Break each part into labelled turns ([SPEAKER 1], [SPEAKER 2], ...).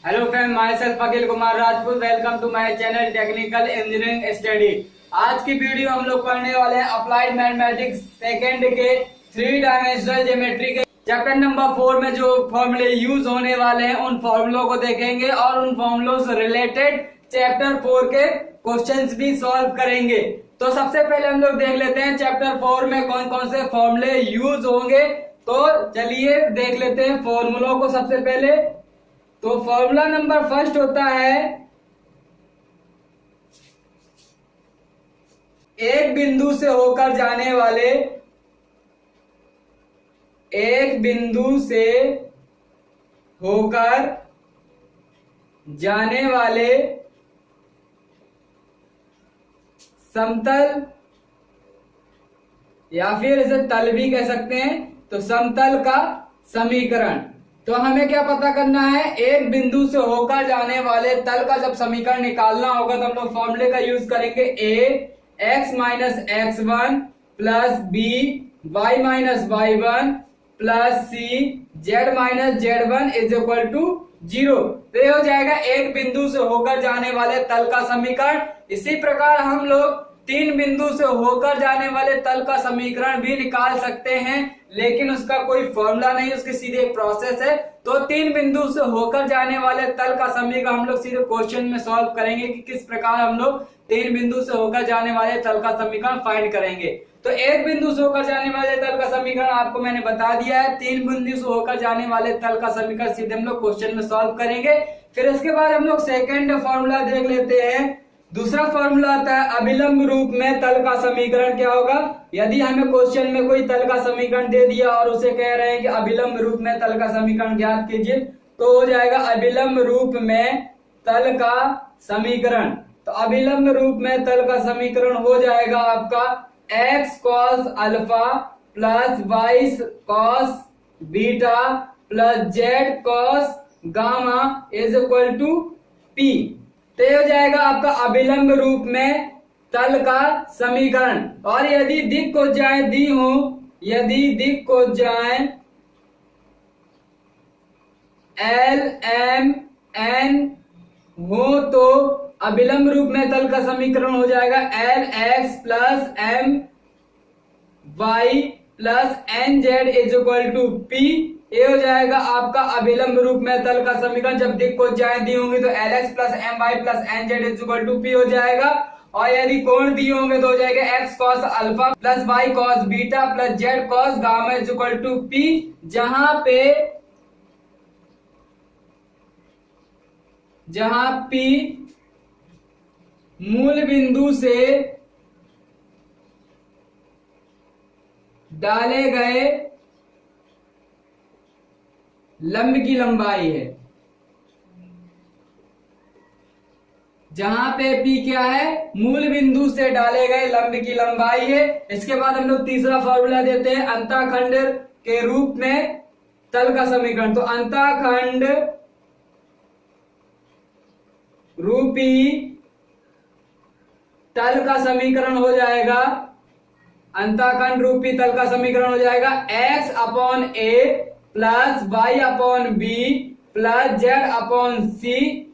[SPEAKER 1] Hello friend, myself Akhil Kumar Rajput. Welcome to my channel technical engineering study. आज की video हम लोग पढ़ने वाले हैं अप्लाइड मैथमेटिक्स सेकंड के 3 डायमेंशनल ज्योमेट्री के चैप्टर नंबर 4 में जो फॉर्मूले यूज होने वाले हैं उन फॉर्मूलों को देखेंगे और उन फॉर्मूलों से रिलेटेड चैप्टर 4 के क्वेश्चंस भी सॉल्व करेंगे। तो सबसे पहले हम लोग देख लेते हैं चैप्टर 4 में कौन कौन से फॉर्मूले यूज होंगे। तो चलिए देख लेते हैं फॉर्मूलों को। सबसे पहले तो फॉर्मूला नंबर फर्स्ट होता है एक बिंदु से होकर जाने वाले समतल या फिर इसे तल भी कह सकते हैं, तो समतल का समीकरण। तो हमें क्या पता करना है, एक बिंदु से होकर जाने वाले तल का जब समीकरण निकालना होगा तो हम लोग फॉर्मूले का यूज करेंगे a x minus x1 plus b y minus y1 plus c z minus z1 is equal to 0। तो ये हो जाएगा एक बिंदु से होकर जाने वाले तल का समीकरण। इसी प्रकार हम लोग 3 बिंदु से होकर जाने वाले तल का समीकरण भी निकाल सकते हैं, लेकिन उसका कोई फॉर्मूला नहीं, उसकी सीधे एक प्रोसेस है। तो 3 बिंदु से होकर जाने वाले तल का समीकरण हम लोग सीधे क्वेश्चन में सॉल्व करेंगे कि किस प्रकार हम लोग 3 बिंदु से होकर जाने वाले तल का समीकरण फाइंड करेंगे। तो एक बिंदु से होकर जाने वाले तल का समीकरण आपको मैंने बता दिया है। 3 बिंदु से होकर जाने वाले तल का समीकरण सीधे हम लोग क्वेश्चन में सॉल्व करेंगे। फिर इसके बाद हम लोग सेकेंड फॉर्मूला देख लेते हैं। दूसरा फॉर्मूला आता है अभिलंब रूप में तल का समीकरण। क्या होगा, यदि हमें क्वेश्चन में कोई तल का समीकरण दे दिया और उसे कह रहे हैं कि अभिलंब रूप में तल का समीकरण ज्ञात कीजिए, तो हो जाएगा अभिलंब रूप में तल का समीकरण। तो अभिलंब रूप में तल का समीकरण हो जाएगा आपका x cos alpha plus y cos beta plus z cos gamma is equal to p। तो हो जाएगा आपका अभिलंब रूप में तल का समीकरण। और यदि दिक् को जाए दी हो, यदि दिक् को जाए L M N हो तो अभिलंब रूप में तल का समीकरण हो जाएगा L x plus M y plus N z is equal to p। ये हो जाएगा आपका अभिलंब रूप में तल का समीकरण। जब दिक् को जाए दी होंगी तो Lx plus My plus Nz is equal to p हो जाएगा। और यदि कोण दिए होंगे तो हो जाएगा x cos alpha plus y cos beta plus z cos gamma is equal to p, जहां p मूल बिंदु से डाले गए लंब की लंबाई है। जहां पे p क्या है, मूल बिंदु से डाले गए लंब की लंबाई है। इसके बाद हम लोग तीसरा फॉर्मूला देते हैं अंतःखंड के रूप में तल का समीकरण। तो अंतःखंड रूपी तल का समीकरण हो जाएगा, अंतःखंड रूपी तल का समीकरण हो जाएगा x upon a plus y upon b plus z upon c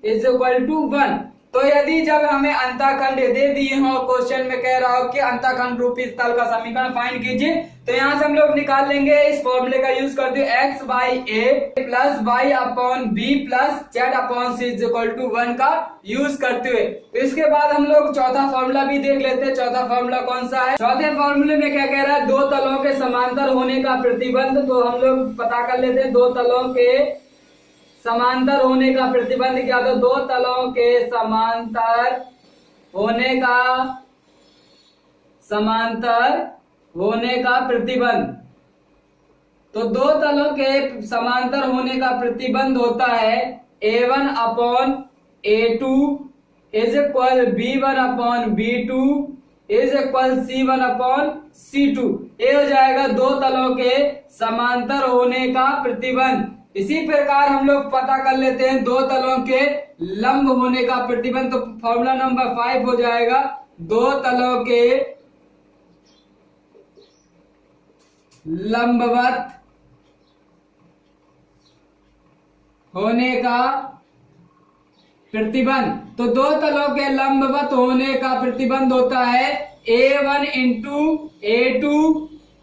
[SPEAKER 1] is equal to 1। तो यदि जब हमें अंतःखंड दे दिए हो और क्वेश्चन में कह रहा हो कि अंतःखंड रूपी तल का समीकरण फाइंड कीजिए, तो यहां से हम लोग निकाल लेंगे इस फॉर्मूले का यूज करते हुए x by a plus y upon b plus z upon c is equal to 1 का यूज करते हुए। तो इसके बाद हम लोग चौथा फॉर्मूला भी देख लेते हैं। चौथा फॉर्मूला कौन सा है, चौथे फॉर्मूले में क्या कह रहा है, दो तलों के समांतर होने का प्रतिबंध। तो हम लोग पता कर लेते हैं दो तलों के समांतर होने का प्रतिबंध क्या, तो दो तलों के समांतर होने का प्रतिबंध। तो दो तलों के समांतर होने का प्रतिबंध होता है a1 upon a2 is equal b1 upon b2 is equal c1 upon c2। ये हो जाएगा दो तलों के समांतर होने का प्रतिबंध। इसी प्रकार हम लोग पता कर लेते हैं दो तलों के लंब होने का प्रतिबंध। तो फॉर्मूला नंबर 5 हो जाएगा दो तलों के लंबवत होने का प्रतिबंध। तो दो तलों के लंबवत होने का प्रतिबंध होता है A1 into A2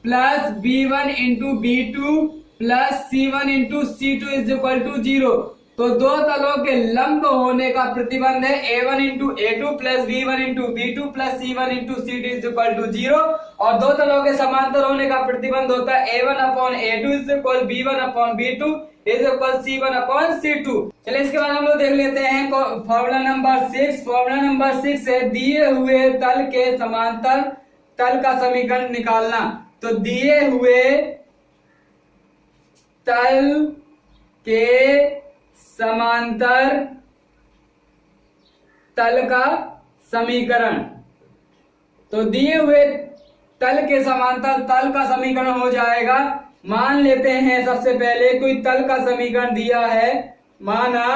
[SPEAKER 1] plus B1 into B2 plus C1 into C2 is equal to 0। तो दो तलों के लंब होने का प्रतिबंध है A1 into A2 plus B1 into B2 plus C1 into C2 is equal to 0। और दो तलों के समांतर होने का प्रतिबंध होता है A1 upon A2 is equal B1 upon B2 is equal C1 upon C2। चलिए इसके बाद हम लोग देख लेते हैं फॉर्मूला नंबर 6। फॉर्मूला नंबर 6 है दिए हुए तल के समांतर तल का समीकरण निकालना। तो दिए हुए तल के समांतर तल का समीकरण। तो दिए हुए तल के समांतर तल का समीकरण हो जाएगा, मान लेते हैं सबसे पहले कोई तल का समीकरण दिया है, माना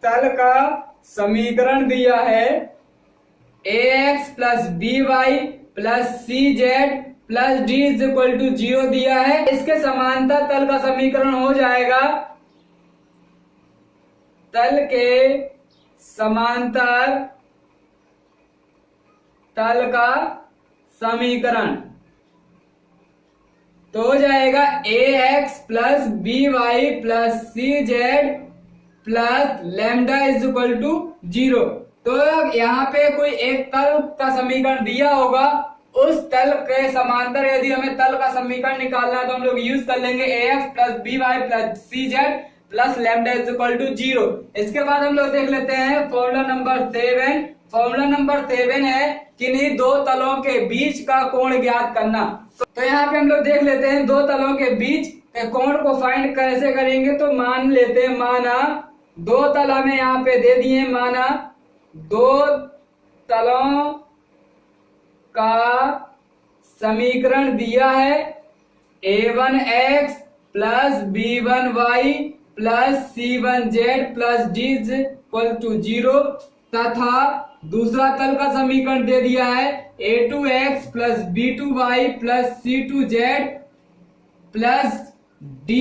[SPEAKER 1] तल का समीकरण दिया है ax plus by plus cz plus d is equal to 0 दिया है। इसके समांतर तल का समीकरण हो जाएगा तल के समांतर तल का समीकरण। तो हो जाएगा ax plus by plus cz plus lambda is equal to 0। तो यहाँ पे कोई एक तल का समीकरण दिया होगा, उस तल के समांतर यदि हमें तल का समीकरण निकालना है तो हम लोग यूज कर लेंगे ax plus by plus cz plus lambda is equal to 0। इसके बाद हम लोग देख लेते हैं फॉर्मूला नंबर 7। फॉर्मूला नंबर 7 है किन्हीं दो तलों के बीच का कोण ज्ञात करना। तो यहाँ पे हम लोग देख लेते हैं दो तलों के बीच के कोण को फाइंड कैसे करेंगे। तो मान लेते हैं, माना दो तल हमें यहाँ पे दे दिए, माना दो तलों का समीकरण दिया है a1x plus b1y plus c1z plus d is equal to 0 तथा दूसरा तल का समीकरण दे दिया है a2x plus b2y plus c2z plus d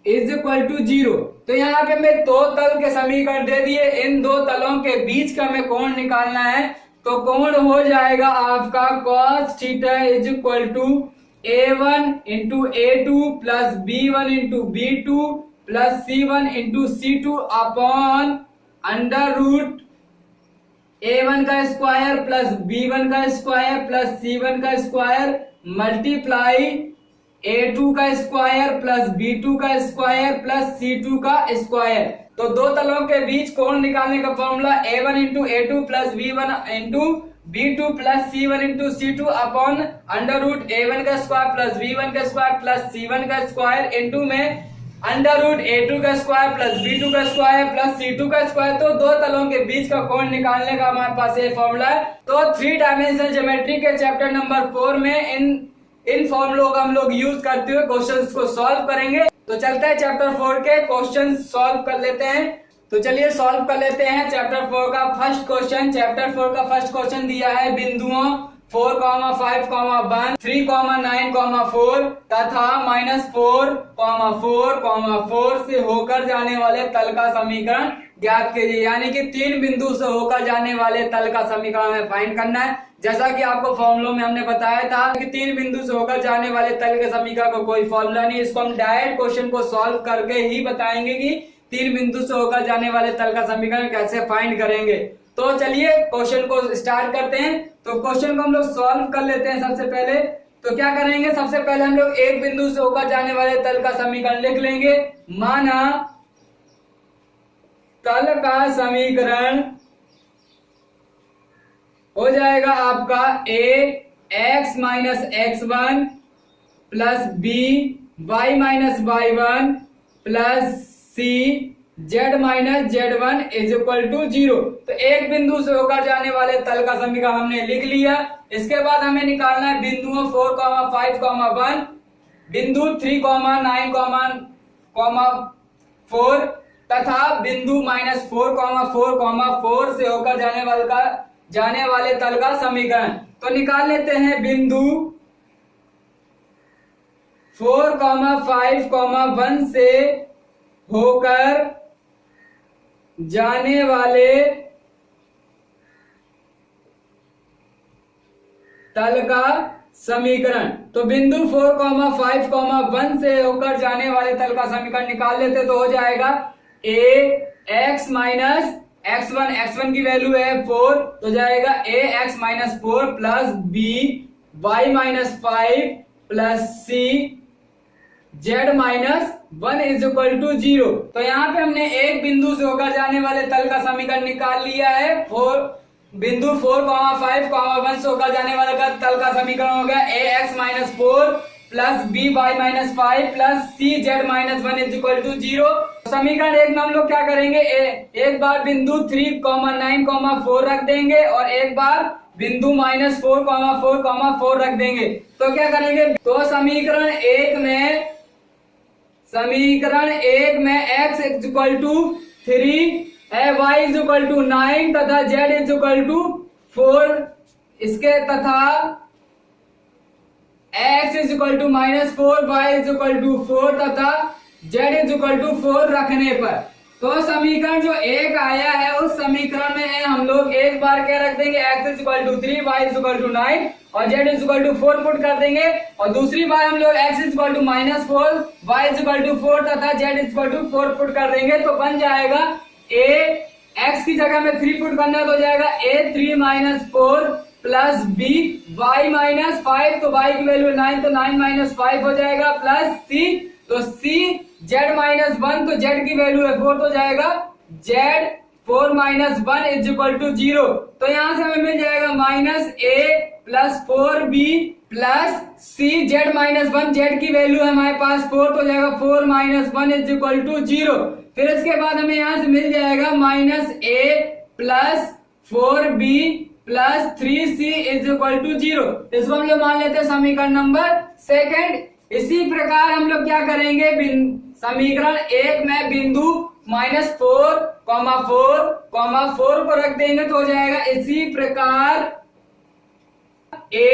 [SPEAKER 1] is equal to 0। तो यहाँ पे हमें दो तल के समीकरण दे दिए, इन दो तलों के बीच का हमें कोण निकालना है। तो कोण हो जाएगा आपका cos theta is equal to a1 into a2 plus b1 into b2 plus c1 into c2 upon under root a1 का स्क्वायर प्लस b1 का स्क्वायर प्लस c1 का स्क्वायर मल्टीप्लाई a2 का स्क्वायर प्लस b2 का square plus c2 का square. तो दो तलों के बीच कोण निकालने का formula a1 into a2 plus b1 into b2 plus c1 into c2 upon under root a1 का स्क्वायर प्लस b1 का स्क्वायर प्लस c1 का स्क्वायर इंटू में अंडर रूट a2 का स्क्वायर प्लस b2 का स्क्वायर प्लस c2 का square. तो दो तलों के बीच का कोण निकालने का हमारे पास ये फॉर्मूला है। तो 3 डायमेंशनल ज्योमेट्री के चैप्टर नंबर 4 में इन फॉर्मूलों का हम लोग यूज करते हुए क्वेश्चंस को सॉल्व करेंगे। तो चलते हैं चैप्टर 4 के क्वेश्चन सॉल्व कर लेते हैं। तो चलिए सॉल्व कर लेते हैं चैप्टर 4 का फर्स्ट क्वेश्चन। चैप्टर 4 का फर्स्ट क्वेश्चन दिया है बिंदुओं 4, 5, 1, 3, 9, 4 तथा -4, 4, 4 से होकर जाने वाले तल का समीकरण ज्ञात कीजिए। यानी कि 3 बिंदु से होकर जाने वाले तल का समीकरण हमें फाइंड करना है। जैसा कि आपको फॉर्मूलों में हमने बताया था कि 3 बिंदु से होकर जाने वाले तल के समीकरण का कोई फॉर्मूला नहीं, इसको हम डायरेक्ट क्वेश्चन को सॉल्व करके ही बताएंगे कि 3 बिंदु से होकर जाने वाले तल का समीकरण कैसे फाइंड करेंगे। तो चलिए क्वेश्चन को स्टार्ट करते हैं। तो क्वेश्चन को हम लोग सॉल्व कर लेते हैं। सबसे पहले तो क्या करेंगे, सबसे पहले हम लोग एक बिंदु से होकर जाने वाले तल का समीकरण लिख लेंगे। माना तल का समीकरण हो जाएगा आपका ax minus x1 plus b y minus y1 plus c z minus z1 is equal to 0। तो एक बिंदु से होकर जाने वाले तल का समीकरण हमने लिख लिया। इसके बाद हमें निकालना है बिंदुओं 4, 5, 1, बिंदु 3, 9, 4 तथा बिंदु -4, 4, से होकर जाने वाले तल का समीकरण। तो निकाल लेते हैं बिंदु 4, 5, 1 से होकर जाने वाले तल का समीकरण। तो बिंदु 4, 5, 1 से होकर जाने वाले तल का समीकरण निकाल लेते तो हो जाएगा ए एक्स माइनस x1 की वैल्यू है 4, तो जाएगा a x minus 4 plus b y minus 5 plus c z minus 1 is equal to 0। तो यहाँ पे हमने एक बिंदु से होकर जाने वाले तल का समीकरण निकाल लिया है। बिंदु 4, 5, 1 से होकर जाने वाला तल का समीकरण हो गया a x minus 4 plus b y minus 5 plus c z minus 1 is equal to 0। समीकरण एक में हम लोग क्या करेंगे, एक बार बिंदु 3, 9, 4 रख देंगे और एक बार बिंदु -4, 4, 4 रख देंगे। तो क्या करेंगे, तो समीकरण एक में x इज इक्वल टू 3 है, y इज इक्वल टू 9 तथा z इज इक्वल टू 4 इसके तथा x is equal to -4 y is equal to 4 तथा z इज इक्वल टू 4 रखने पर तो समीकरण जो एक आया है उस समीकरण में हम लोग एक बार क्या रख देंगे, x is equal to 3 y is equal to 9 और z is equal to 4 put कर देंगे और दूसरी बार हम लोग x is equal to -4 y is equal to 4 तथा z is equal to 4 put कर देंगे। तो बन जाएगा a x की जगह में 3 पुट करना तो जाएगा a 3 4 प्लस b y -5 तो y की वैल्यू 9 तो 9 -5 हो जाएगा प्लस c तो c z -1 तो z की वैल्यू है 4 तो जाएगा z 4 -1 इज इक्वल टू 0। तो यहां से हमें मिल जाएगा -a plus 4b plus c z -1 z की वैल्यू है हमारे पास 4 तो जाएगा 4 -1 इज इक्वल टू 0। फिर इसके बाद हमें यहां से मिल जाएगा -a plus 4b plus 3c is equal to 0। इसको हम लोग मान लेते हैं समीकरण नंबर सेकंड। इसी प्रकार हम लोग क्या करेंगे, समीकरण एक में बिंदु -4, 4 को रख देंगे तो हो जाएगा इसी प्रकार a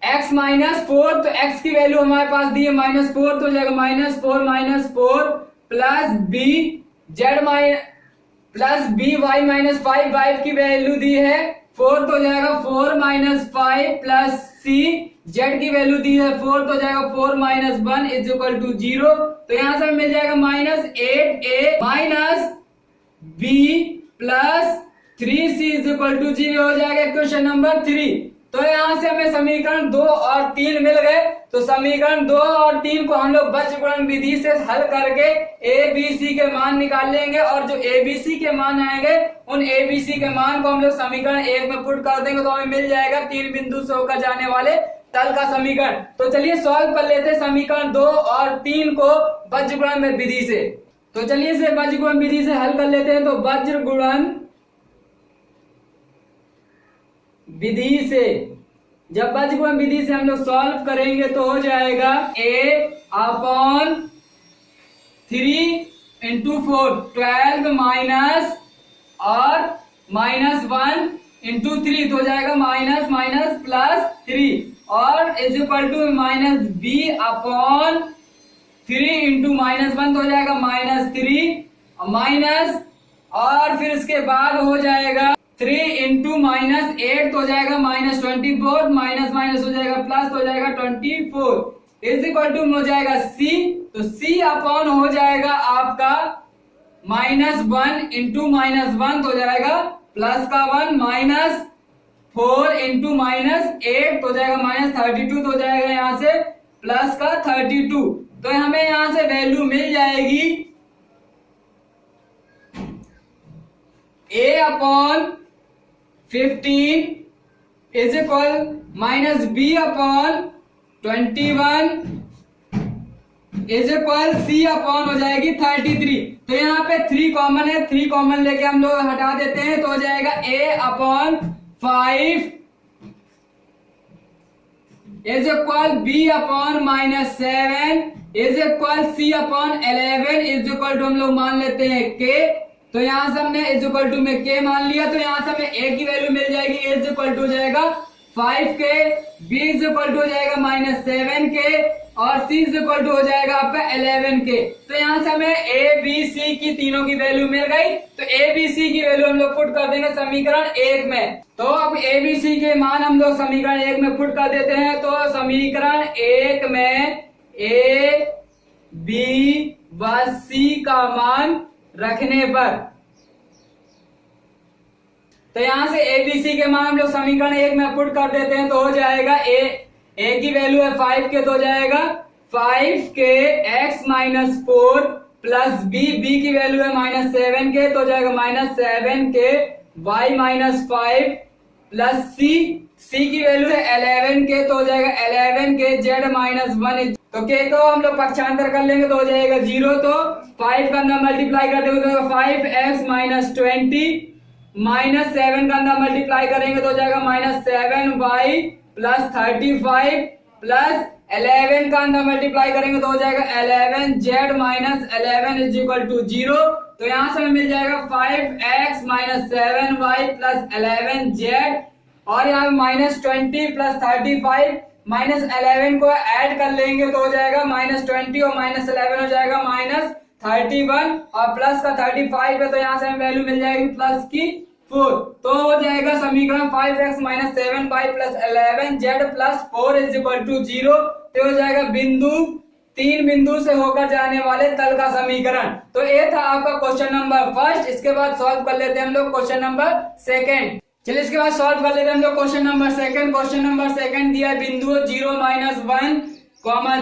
[SPEAKER 1] x -4 तो x की वैल्यू हमारे पास दी है -4 तो हो जाएगा -4 प्लस b y -5 की वैल्यू दी है 4 तो हो जाएगा 4 -5 प्लस c z की वैल्यू दी है 4 तो जाएगा 4 -1 इज इक्वल टू 0। तो यहां से मिल जाएगा -8a minus b plus 3c is equal to 0 हो जाएगा क्वेश्चन नंबर 3। तो यहां से हमें समीकरण 2 और 3 मिल गए। तो समीकरण 2 और 3 को हम लोग बीजगणित विधि से हल करके a b c के मान निकाल लेंगे और जो a b c के मान आएंगे उन a b c के मान को हम लोग समीकरण 1 में पुट कर देंगे तो हमें मिल जाएगा 3 बिंदु से होकर जाने वाले तल का समीकरण। तो चलिए सॉल्व कर लेते हैं समीकरण 2 और 3 को बीजगणित विधि से। तो चलिए इसे बीजगणित विधि से हल कर लेते हैं। तो बीजगणित विधि से जब बीजगणित विधि से हम लोग सॉल्व करेंगे तो हो जाएगा a/3 × 4 12 माइनस और -1 × 3 तो हो जाएगा माइनस प्लस 3 और इज इक्वल टू -b/3 × -1 तो हो जाएगा -3 माइनस और फिर इसके बाद हो जाएगा 3 × -8 तो हो जाएगा -24 माइनस हो जाएगा प्लस तो हो जाएगा 24 इज इक्वल टू हो जाएगा c तो c अपॉन हो जाएगा आपका -1 × -1 तो हो जाएगा प्लस का 1 माइनस 4 × -8 तो हो जाएगा -32 तो हो जाएगा यहाँ से प्लस का 32। तो हमें यहाँ से वैल्यू मिल जाएगी a/15 is equal -b/21 is equal c upon हो जाएगी 33। तो यहाँ पे 3 कॉमन है, 3 कॉमन लेके हम लोग हटा देते हैं तो हो जाएगा a/5 is equal b/-7 is equal c/11 is equal to हम लोग मान लेते हैं k। तो यहां से हमने इज इक्वल टू में k मान लिया तो यहां से हमें a की वैल्यू मिल जाएगी इज इक्वल टू जाएगा 5 के, b इज इक्वल टू हो जाएगा -7 के और c इज इक्वल टू हो जाएगा आपका 11 के। तो यहाँ से हमें a b c की तीनों की वैल्यू मिल गई। तो a b c की वैल्यू हम लोग पुट कर देंगे समीकरण 1 में। तो अब a b c के मान हम लोग समीकरण 1 में पुट कर देते हैं। तो समीकरण 1 में a b व c का मान रखने पर, तो यहां से a b c के मान हम लोग समीकरण 1 में पुट कर देते हैं। तो हो जाएगा a की वैल्यू है 5 के, तो हो जाएगा 5 के x -4 प्लस b की वैल्यू है -7 के, तो हो जाएगा -7 के y -5 प्लस c की वैल्यू है 11 के, तो हो जाएगा 11 के z -1। तो के को हम लोग पक्षांतर कर लेंगे तो हो जाएगा 0। तो 5 का अंदर मल्टीप्लाई कर देंगे तो 5x -20 -7 का अंदर मल्टीप्लाई करेंगे तो हो जाएगा -7y प्लस 35 प्लस 11 का अंदर मल्टीप्लाई करेंगे तो हो जाएगा 11z -11 इज इक्वल टू 0। तो यहां से हमें मिल जाएगा 5x -7y प्लस 11z और यहाँ -20 प्लस 35 -11 को ऐड कर लेंगे तो हो जाएगा -20 और -11 हो जाएगा -31 और प्लस का 35 है तो यहाँ से हमें वैल्यू मिल जाएगी प्लस की 4। तो हो जाएगा समीकरण 5x -7y plus 11z plus 4 is equal to 0। तो हो जाएगा तीन बिंदु से होकर जाने वाले तल का समीकरण। तो ये था आपका क्वेश्चन नंबर फर्स्ट। इसके बाद सॉल्व कर लेते हैं हम लोग क्वेश्चन नंबर सेकंड। चलिए इसके बाद सॉल्व कर लेते हैं हम लोग question number second. Question number second दिया है बिंदु 0 -1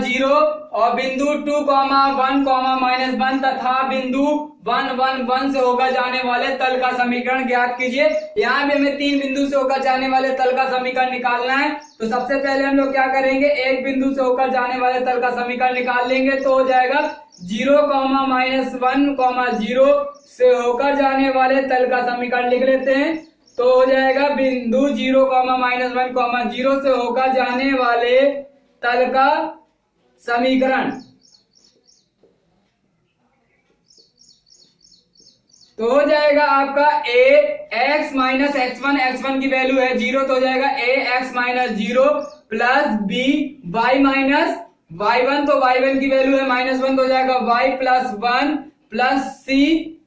[SPEAKER 1] 0 और बिंदु 2 1 -1 तथा बिंदु 1 1 1 से होकर जाने वाले तल का समीकरण ज्ञात कीजिए। यहाँ भी हमें 3 बिंदु से होकर जाने वाले तल का समीकरण निकालना है। तो सबसे पहले हम लोग क्या करेंगे, एक बिंदु से होकर जाने वाले तल का समीकरण निकाल लेंगे। तो हो जाएगा 0 -1 0 से होकर जाने वाले तल का समीकरण लिख लेते हैं। तो हो जाएगा बिंदु 0 -1 0 से होकर जाने वाले तल का समीकरण। तो हो जाएगा आपका ax -x1 की वैल्यू है 0 तो हो जाएगा ax -0 प्लस b y-y1 तो y1 की वैल्यू है -1 तो हो जाएगा y +1 प्लस c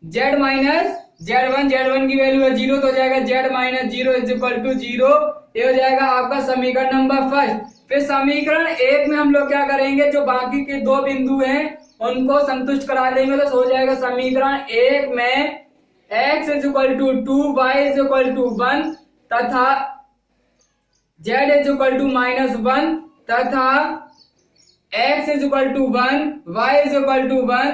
[SPEAKER 1] z-1 की वैल्यू है 0 तो हो जाएगा z-0 इज इक्वल टू 0। ये हो जाएगा आपका समीकरण नंबर फर्स्ट। फिर समीकरण 1 में हम लोग क्या करेंगे, जो बाकी के 2 बिंदु हैं उनको संतुष्ट करा देंगे। तो हो जाएगा समीकरण 1 में x is equal to 2 y is equal to 1 तथा z इज इक्वल टू -1 तथा x is equal to 1 y is equal to 1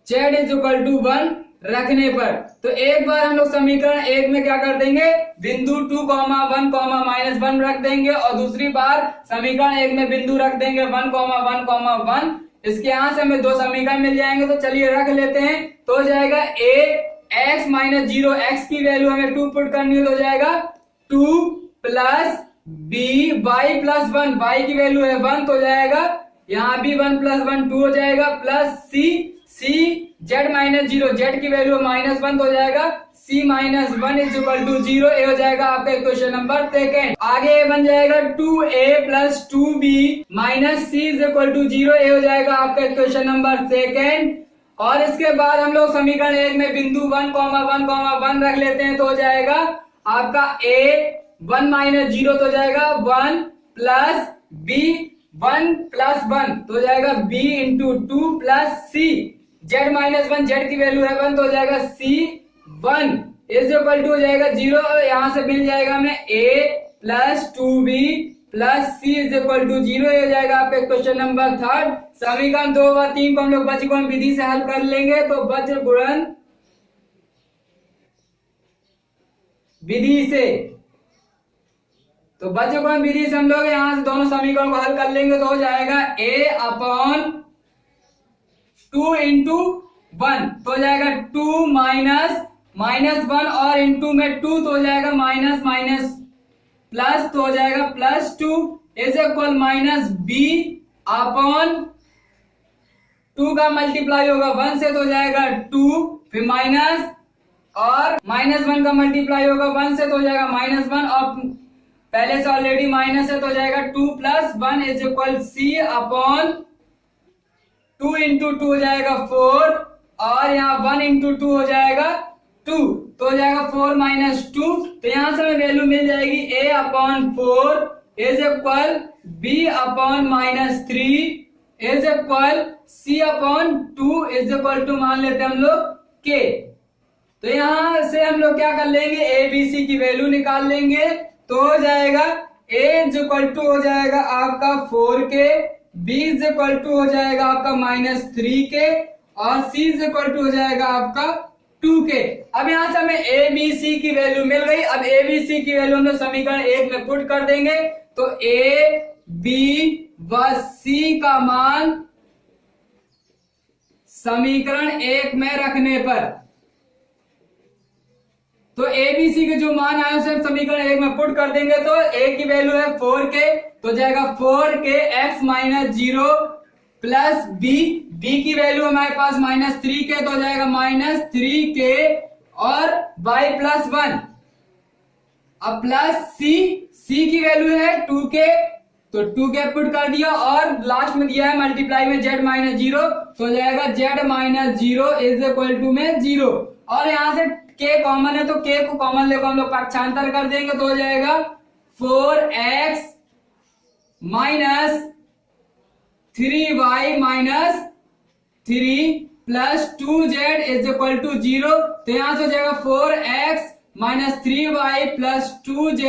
[SPEAKER 1] z is equal to 1 रखने पर। तो एक बार हम लोग समीकरण 1 में क्या कर देंगे, बिंदु 2 1 -1 रख देंगे और दूसरी बार समीकरण 1 में बिंदु रख देंगे 1 1 इसके यहाँ से हमें 2 समीकरण मिल जाएंगे। तो चलिए रख लेते हैं। तो हो जाएगा x -0 x की वैल्यू हमें 2 पुट करनी है तो हो जाएगा 2 प्लस b y +1 y की वैल्यू है 1 तो हो जाएगा यहाँ भी 1 + 1 2 हो जाएगा प्लस c z -0 z की वैल्यू -1 तो हो जाएगा c -1 इज इक्वल टू 0। ये हो जाएगा आपका क्वेश्चन नंबर सेकंड। आगे बन जाएगा 2a + 2b - c is equal to 0। ये हो जाएगा आपका क्वेश्चन नंबर सेकंड। और इसके बाद हम लोग समीकरण 1 में बिंदु 1 1 रख लेते हैं। तो हो जाएगा आपका a 1 -0 तो हो जाएगा 1 प्लस b 1 + 1 तो हो जाएगा b × 2 plus c z -1 z की वैल्यू है 1 तो हो जाएगा c 1 इज इक्वल टू हो जाएगा 0। यहाँ से मिल जाएगा हमें a + 2b plus c is equal to 0। हो जाएगा आपका क्वेश्चन नंबर थर्ड। समीकरण 2 व 3 को हम लोग बजगुणन विधि से हल कर लेंगे। तो बजगुणन विधि से हम लोग यहाँ से दोनों समीकरण को हल कर लेंगे। तो हो जाएगा a/2 × 1 तो हो जाएगा 2 -1 और इंटू में 2 तो हो जाएगा माइनस प्लस तो हो जाएगा +2 इज इक्वल -b/2 का मल्टीप्लाई होगा 1 से तो हो जाएगा 2 फिर माइनस और -1 का मल्टीप्लाई होगा 1 से तो हो जाएगा -1 और पहले से ऑलरेडी माइनस है तो हो जाएगा 2 + 1 इज इक्वल C अपॉन 2 × 2 हो जाएगा 4 और यहाँ 1 × 2 हो जाएगा 2 तो हो जाएगा 4 - 2 तो यहां से हमें वैल्यू मिल जाएगी A upon 4 is equal B upon -3 is equal C upon 2 is equal to मान लेते हैं हम लोग K। तो यहां से हम लोग क्या कर लेंगे A B C की वैल्यू निकाल लेंगे तो हो जाएगा A इज इक्वल टू हो जाएगा आपका 4K, B is equal to हो जाएगा आपका -3K और C इज इक्वल टू हो जाएगा आपका 2K। अब यहां से हमें A B C की वैल्यू मिल गई। अब A B C की वैल्यू हम लोग समीकरण 1 में पुट कर देंगे तो A B व C का मान समीकरण 1 में रखने पर तो A B C के जो मान आए उसे हम समीकरण 1 में पुट कर देंगे तो A की वैल्यू है 4K तो जाएगा 4K x - 0 प्लस B की वैल्यू हमारे पास -3K तो हो जाएगा -3K और y + 1 अब प्लस C की वैल्यू है 2K तो 2K पुट कर दिया और लास्ट में दिया है मल्टीप्लाई में z - 0 तो हो जाएगा z - 0 इज इक्वल टू में 0 और यहां से K कॉमन है तो K को कॉमन लेकर हम लोग पक्षांतर कर देंगे तो हो जाएगा 4x - 3y - 3 plus 2z is equal to 0 तो यहां से हो जाएगा 4x - 3y plus 2z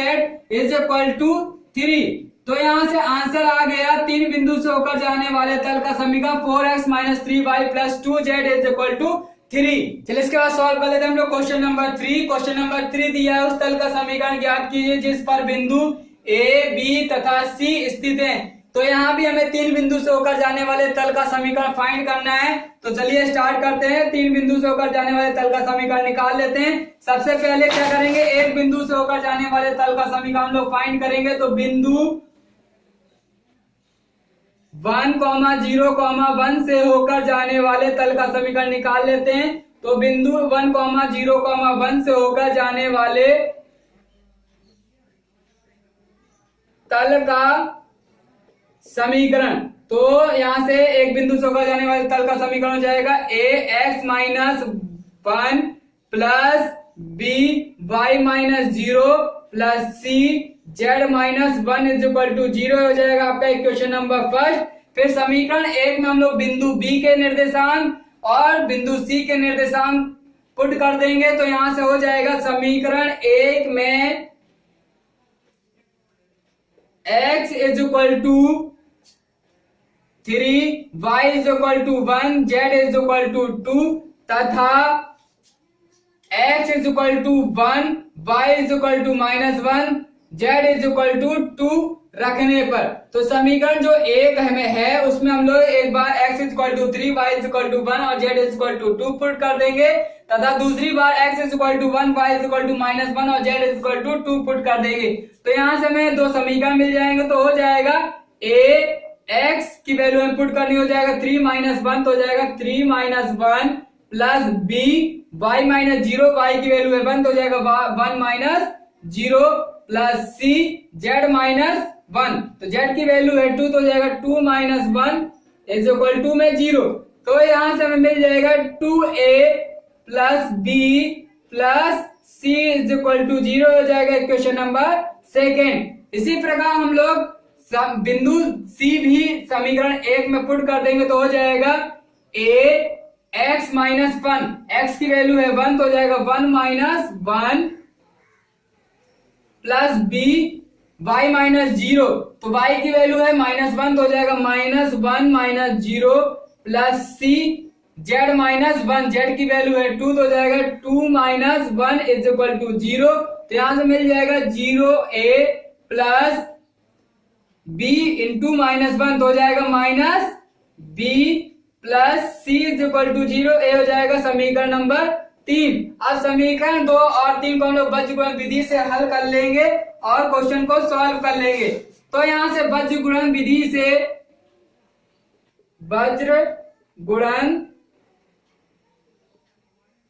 [SPEAKER 1] is equal to 3। तो यहां से आंसर आ गया 3 बिंदु से होकर जाने वाले तल का समीकरण 4x - 3y plus 2z is equal to 3। चलिए इसके बाद सॉल्व कर लेते हैं हम लोग क्वेश्चन नंबर 3। क्वेश्चन नंबर 3 दिया है उस तल का समीकरण ज्ञात कीजिए जिस पर बिंदु A, B तथा C स्थित हैं। तो यहाँ भी हमें 3 बिंदु से होकर जाने वाले तल का समीकरण फाइंड करना है तो चलिए स्टार्ट करते हैं। 3 बिंदु से होकर जाने वाले तल का समीकरण निकाल लेते हैं। सबसे पहले क्या करेंगे, एक बिंदु से होकर जाने वाले तल का समीकरण हम लोग फाइंड करेंगे तो बिंदु 1, 0, 1 से होकर जाने वाले तल का समीकरण निकाल लेते हैं। तो बिंदु 1, 0, 1 से होकर जाने वाले तल का समीकरण तो यहां से एक बिंदु से होकर जाने वाले तल का समीकरण हो जाएगा ax - 1 plus b y - 0 plus c z - 1 is equal to 0 हो जाएगा आपका इक्वेशन नंबर फर्स्ट। फिर समीकरण 1 में हम लोग बिंदु B के निर्देशांक और बिंदु C के निर्देशांक पुट कर देंगे तो यहां से हो जाएगा समीकरण 1 में x is equal to 3, y is equal to 1, z is equal to 2 तथा x is equal to 1, y is equal to -1, z is equal to 2 रखने पर तो समीकरण जो 1 हमें है उसमें हम लोग एक बार x is equal to 3, y is equal to 1 और z is equal to 2 put कर देंगे तथा दूसरी बार x is equal to 1, y is equal to -1 और z is equal to 2 put कर देंगे। तो यहां से हमें दो समीकरण मिल जाएंगे तो हो जाएगा a x की वैल्यू में पुट करनी हो जाएगा 3 - 1 तो हो जाएगा 3 - 1 प्लस b y - 0 y की वैल्यू है 1 तो हो जाएगा 1 - 0 प्लस c z - 1 तो z की वैल्यू है 2 तो हो जाएगा 2 - 1 इज इक्वल टू में 0। तो यहां से हमें मिल जाएगा 2a plus b plus c is equal to 0 हो जाएगा इक्वेशन नंबर सेकेंड। इसी प्रकार हम लोग बिंदु C भी समीकरण 1 में पुट कर देंगे तो हो जाएगा a x - 1 x की वैल्यू है 1 तो हो जाएगा 1 - 1 प्लस b y - 0 तो y की वैल्यू है -1 तो हो जाएगा -1 - 0 प्लस c z - 1 z की वैल्यू है 2 तो हो जाएगा 2 - 1 इज इक्वल टू 0। तो यहां से मिल जाएगा 0a प्लस b इंटू -1 तो हो जाएगा -b plus c is equal to 0 ए हो जाएगा समीकरण नंबर 3। अब समीकरण 2 और 3 को हम लोग बज्रगुणन विधि से हल कर लेंगे और क्वेश्चन को सॉल्व कर लेंगे। तो यहां से बज्रगुणन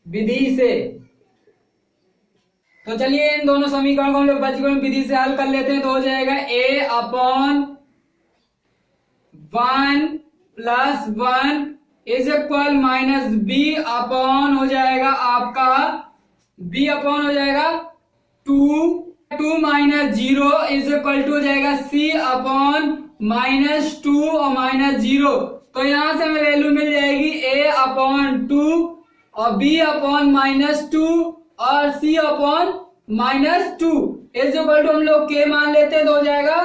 [SPEAKER 1] विधि से तो चलिए इन दोनों समीकरण को हम लोग बीजगणित विधि से हल कर लेते हैं। तो हो जाएगा a/1 + 1 is equal minus b upon हो जाएगा आपका b अपॉन हो जाएगा 2 माइनस 0 इज इक्वल टू हो जाएगा c अपॉन -2 और -0। तो यहां से हमें वैल्यू मिल जाएगी a/2 और b अपॉन -2 और c upon -2 is equal to हम लोग k मान लेते हैं। तो हो जाएगा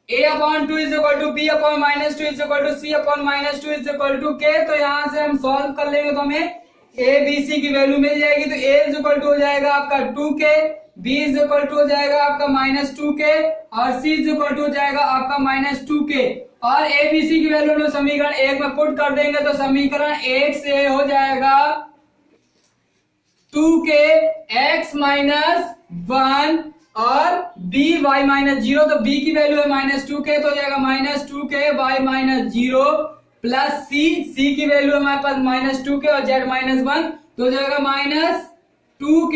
[SPEAKER 1] a/2 is equal to b upon -2 is equal to c upon -2 is equal to k। तो यहां से हम सॉल्व कर लेंगे तो हमें a b c की वैल्यू मिल जाएगी। तो a इज इक्वल टू हो जाएगा आपका 2k, b is equal to हो जाएगा आपका -2k और c इज इक्वल टू हो जाएगा आपका -2k। और a b c की वैल्यू हम लोग समीकरण 1 में पुट कर देंगे। तो समीकरण 1 से हो जाएगा 2k x - 1 और b y -0। तो b की वैल्यू है -2k, तो हो जाएगा -2k y -0 प्लस c की वैल्यू हमारे पास -2k और z -1, तो हो जाएगा -2k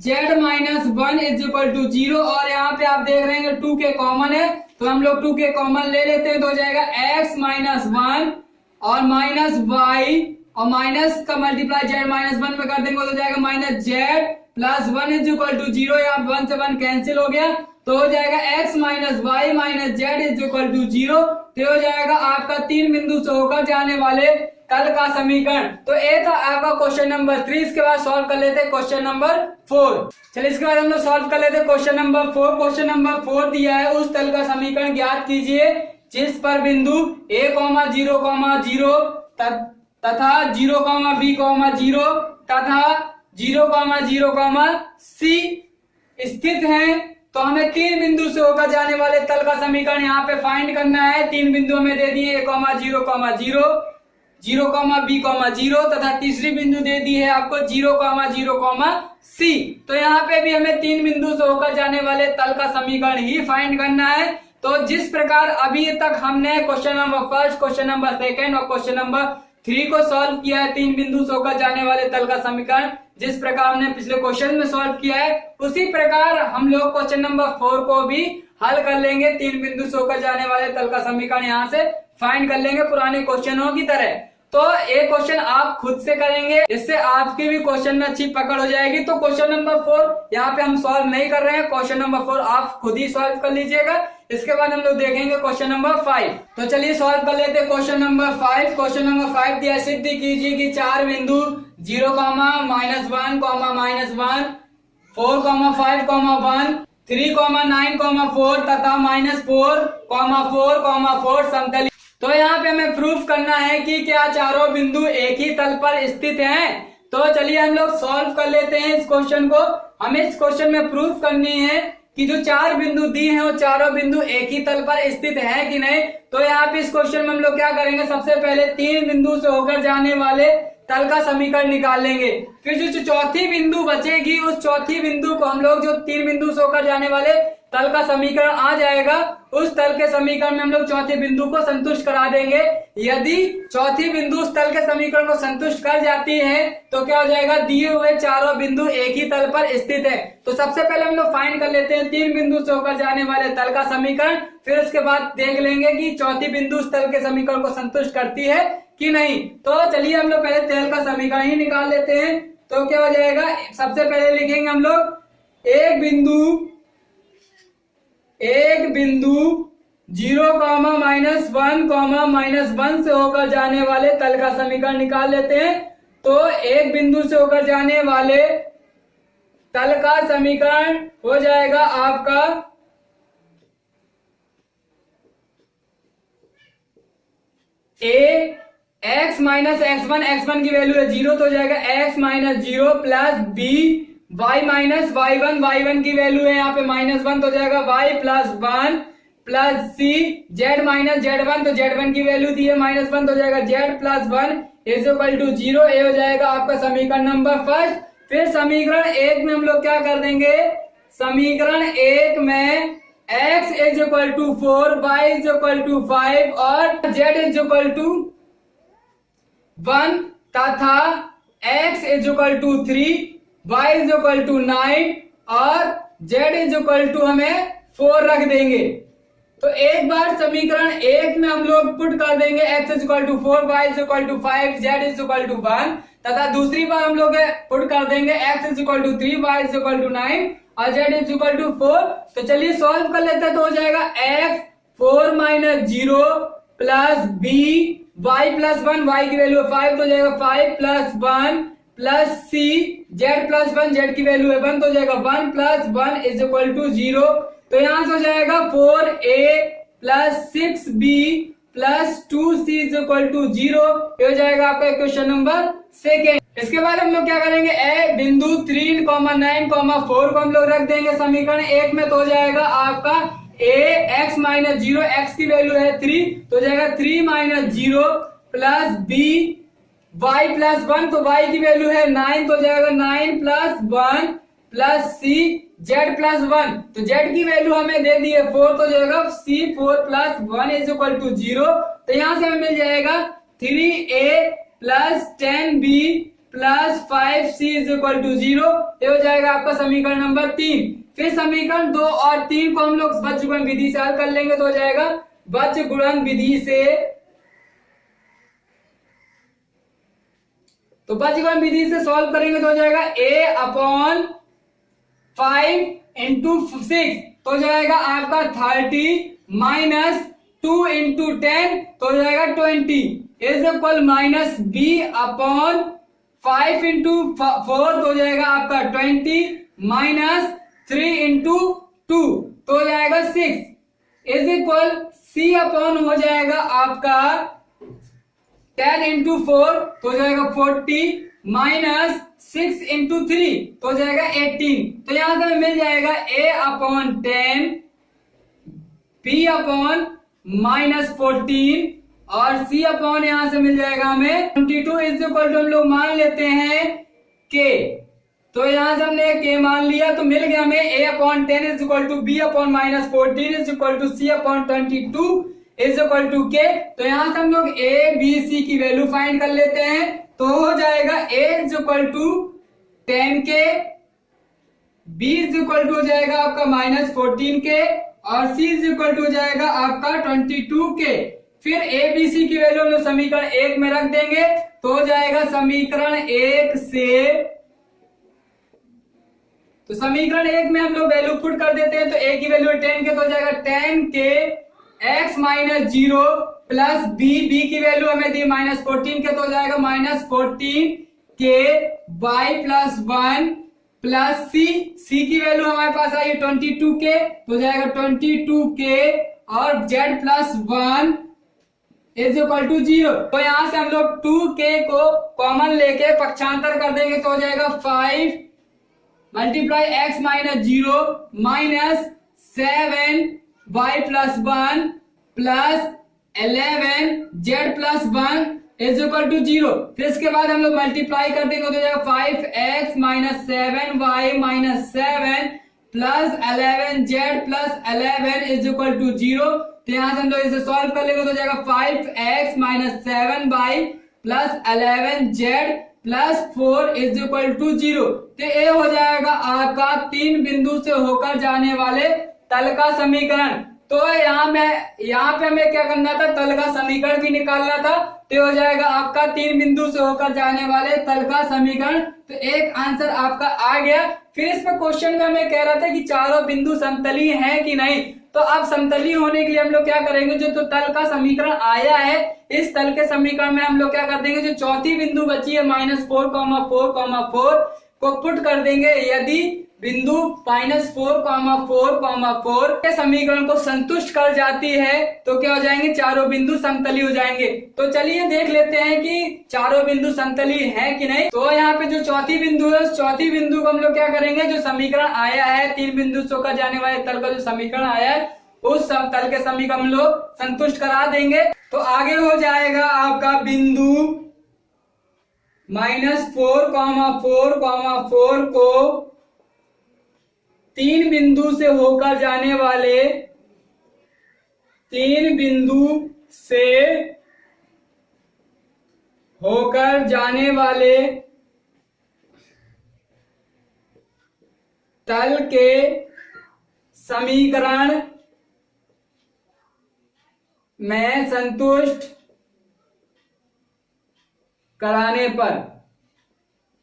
[SPEAKER 1] z -1 is equal to 0। और यहाँ पे आप देख रहे हैं 2k कॉमन है, तो हम लोग 2k कॉमन ले लेते हैं। तो हो जाएगा x -1 और -y और माइनस का मल्टीप्लाई z -1 में कर देंगे तो हो जाएगा -z plus 1 is equal to 0। यहाँ 1 से 1 कैंसिल हो गया, तो हो जाएगा x - y - z is equal to 0। तो हो जाएगा आपका 3 बिंदु से होकर जाने वाले तल का समीकरण। तो ये था आपका क्वेश्चन नंबर 3। इसके बाद सॉल्व कर लेते हैं क्वेश्चन नंबर 4। चलिए इसके बाद हम लोग सॉल्व कर लेते हैं क्वेश्चन नंबर 4। क्वेश्चन नंबर 4 दिया है, उस तल का समीकरण ज्ञात कीजिए जिस पर बिंदु a, 0, 0 तथा 0, b, 0 तथा 0, 0, c स्थित हैं। तो हमें 3 बिंदु से होकर जाने वाले तल का समीकरण यहाँ पे फाइंड करना है। 3 बिंदु हमें दे दिए a, 0, 0, b, 0 तथा तीसरी बिंदु दे दी है आपको 0, 0, c। तो यहाँ पे भी हमें 3 बिंदु से होकर जाने वाले तल का समीकरण ही फाइंड करना है। तो जिस प्रकार अभी तक हमने क्वेश्चन नंबर 1, क्वेश्चन नंबर 2 और क्वेश्चन नंबर 3 को सॉल्व किया है 3 बिंदु से होकर जाने वाले तल का समीकरण, जिस प्रकार हमने पिछले क्वेश्चन में सॉल्व किया है उसी प्रकार हम लोग क्वेश्चन नंबर 4 को भी हल कर लेंगे। 3 बिंदु से होकर जाने वाले तल का समीकरण यहाँ से फाइंड कर लेंगे पुराने क्वेश्चनों की तरह। तो एक क्वेश्चन आप खुद से करेंगे, इससे आपकी भी क्वेश्चन में अच्छी पकड़ हो जाएगी। तो क्वेश्चन नंबर 4 यहाँ पे हम सॉल्व नहीं कर रहे हैं, क्वेश्चन नंबर 4 आप खुद ही सॉल्व कर लीजिएगा। इसके बाद हम लोग देखेंगे क्वेश्चन नंबर 5। तो चलिए सॉल्व कर लेते हैं क्वेश्चन नंबर 5। क्वेश्चन नंबर 5 दिया, सिद्ध कीजिए कि 4 बिंदु 0, -1, -1, 4, 5, 1, 3, 9, 4 तथा -4, 4 समतल। तो यहाँ पे हमें प्रूफ करना है कि क्या चारों बिंदु एक ही तल पर स्थित हैं। तो चलिए हम लोग सॉल्व कर लेते हैं इस क्वेश्चन को। हमें इस क्वेश्चन में प्रूफ करनी है कि जो 4 बिंदु दिए हैं वो चारों बिंदु एक ही तल पर स्थित है कि नहीं। तो यहाँ पे इस क्वेश्चन में हम लोग क्या करेंगे, सबसे पहले 3 बिंदु से होकर जाने वाले तल का समीकरण निकाल लेंगे। फिर जो चौथी बिंदु बचेगी उस चौथी बिंदु को हम लोग जो 3 बिंदु से होकर जाने वाले तल का समीकरण आ जाएगा उस तल के समीकरण में हम लोग चौथे बिंदु को संतुष्ट करा देंगे। यदि चौथी बिंदु उस तल के समीकरण को संतुष्ट कर जाती है तो क्या हो जाएगा, दिए हुए चारों बिंदु एक ही तल पर स्थित है। तो सबसे पहले हम लोग फाइंड कर लेते हैं 3 बिंदु से होकर जाने वाले तल का समीकरण, फिर उसके बाद देख लेंगे कि चौथी बिंदु उस तल के समीकरण को संतुष्ट करती है कि नहीं। तो चलिए हम लोग पहले तल का समीकरण ही निकाल लेते हैं। तो क्या हो जाएगा, सबसे पहले लिखेंगे हम लोग एक बिंदु 0, -1, -1 से होकर जाने वाले तल का समीकरण निकाल लेते हैं। तो एक बिंदु से होकर जाने वाले तल का समीकरण हो जाएगा आपका x - x1 की वैल्यू है 0, तो हो जाएगा x - 0 plus b y - y1 की वैल्यू है यहाँ पे -1, तो हो जाएगा y + 1 plus c z - z1, तो z1 की वैल्यू दी है -1, तो हो जाएगा z + 1 इज इक्वल टू 0। ये हो जाएगा आपका समीकरण नंबर 1। फिर समीकरण 1 में हम लोग क्या कर देंगे, समीकरण 1 में x is equal to 4, y is equal to 5 और z इज इक्वल टू 1 तथा x is equal to 3, y is equal to 9 और z इज इक्वल टू हमें 4 रख देंगे। तो एक बार समीकरण एक में हम लोग पुट कर देंगे x is equal to 4, y is equal to 5, z is equal to 1, तथा दूसरी बार हम लोग पुट कर देंगे x is equal to 3, y is equal to 9 और z इज इक्वल टू 4। तो चलिए सॉल्व कर लेते हैं। तो हो जाएगा x 4 minus 0 plus b y plus 1, y की वैल्यू है 5 तो हो जाएगा 5 plus 1 plus c z plus 1, z की वैल्यू है 1 तो हो जाएगा 1 प्लस 1 इज इक्वल टू 0। तो यहां से हो जाएगा 4a plus 6b plus 2c is equal to 0। ये हो जाएगा आपका क्वेश्चन नंबर सेकेंड। इसके बाद हम लोग क्या करेंगे, ए बिंदु 3, 9, 4 को हम लोग रख देंगे समीकरण एक में। तो हो जाएगा आपका a x माइनस 0, x की वैल्यू है 3 तो हो जाएगा 3 minus 0 plus b y plus 1 तो y की वैल्यू है 9 तो हो जाएगा 9 plus 1 plus c z plus 1 तो z की वैल्यू हमें दे दी है 4 तो हो जाएगा c 4 plus 1 is equal to 0। तो यहां से हमें मिल जाएगा 3a plus 10b plus 5c is equal to 0। ये हो जाएगा आपका समीकरण नंबर 3। फिर समीकरण 2 और 3 को हम लोग बज्रगुणन विधि से हल कर लेंगे। तो हो जाएगा बज्रगुणन विधि से, तो बज्रगुणन विधि से सॉल्व करेंगे तो हो जाएगा a अपॉन 5 इंटू 6 तो हो जाएगा आपका 30 माइनस 2 इंटू 10 तो हो जाएगा 20 is equal minus b upon 5 into 4 तो हो जाएगा आपका 20 माइनस 3 इंटू 2 तो हो जाएगा 6 इज इक्वल c अपॉन हो जाएगा आपका 10 इंटू 4 तो हो जाएगा 40 माइनस 6 इंटू 3 तो हो जाएगा 18। तो यहां से हमें मिल जाएगा a upon 10 b upon minus 14 और c अपॉन यहां से मिल जाएगा हमें 22 इज इक्वल टू हम लोग मान लेते हैं k। तो यहां से हमने k मान लिया तो मिल गया हमें a upon 10 is equal to b upon minus 14 is equal to c upon 22 is equal to k। तो यहां से हम लोग a b c की वैल्यू फाइंड कर लेते हैं। तो हो जाएगा a is equal to 10k, b is equal to हो जाएगा आपका माइनस 14k और c इज इक्वल टू हो जाएगा आपका 22k। फिर a b c की वैल्यू हम लोग समीकरण एक में रख देंगे। तो हो जाएगा समीकरण एक से, तो समीकरण एक में हम लोग वैल्यू पुट कर देते हैं। तो a की वैल्यू 10k तो हो जाएगा 10k x minus 0 plus b की वैल्यू हमें दी माइनस 14k तो हो जाएगा minus 14k y plus 1 plus c की वैल्यू हमारे पास आई 22k तो हो जाएगा 22k और z plus 1 is equal to 0। तो यहां से हम लोग 2k को कॉमन लेके पक्षांतर कर देंगे तो हो जाएगा 5 multiply x minus 0 minus 7 y plus 1 plus 11 z plus 1 is equal to 0। फिर इसके बाद हम लोग मल्टीप्लाई कर देंगे तो हो जाएगा 5x minus 7y minus 7 plus 11z plus 11 is equal to 0। तो यहां से हम लोग इसे सॉल्व कर लेंगे तो हो जाएगा 5x minus 7y plus 11z plus 4 is equal to 0। तो ये हो जाएगा आपका 3 बिंदु से होकर जाने वाले तल का समीकरण। तो यहाँ पे हमें क्या करना था, तल का समीकरण भी निकालना था। तो हो जाएगा आपका 3 बिंदु से होकर जाने वाले तल का समीकरण। तो एक आंसर आपका आ गया। फिर इस पर क्वेश्चन में हमें कह रहा था कि चारों बिंदु समतलीय हैं कि नहीं। तो अब समतलीय होने के लिए हम लोग क्या करेंगे, जो तो तल का समीकरण आया है इस तल के समीकरण में हम लोग क्या कर देंगे, जो चौथी बिंदु बची है -4, 4, 4 को पुट कर देंगे। यदि बिंदु -4, 4, 4 के समीकरण को संतुष्ट कर जाती है तो क्या हो जाएंगे, चारों बिंदु समतलीय हो जाएंगे। तो चलिए देख लेते हैं कि चारों बिंदु समतलीय है कि नहीं। तो यहाँ पे जो चौथी बिंदु है उस चौथी बिंदु को हम लोग क्या करेंगे, जो समीकरण आया है 3 बिंदु से होकर जाने वाले तल का जो समीकरण आया है उस तल के समीकरण हम लोग संतुष्ट करा देंगे। तो आगे हो जाएगा आपका बिंदु -4, 4, 4 को 3 बिंदु से होकर जाने वाले 3 बिंदु से होकर जाने वाले तल के समीकरण में संतुष्ट कराने पर।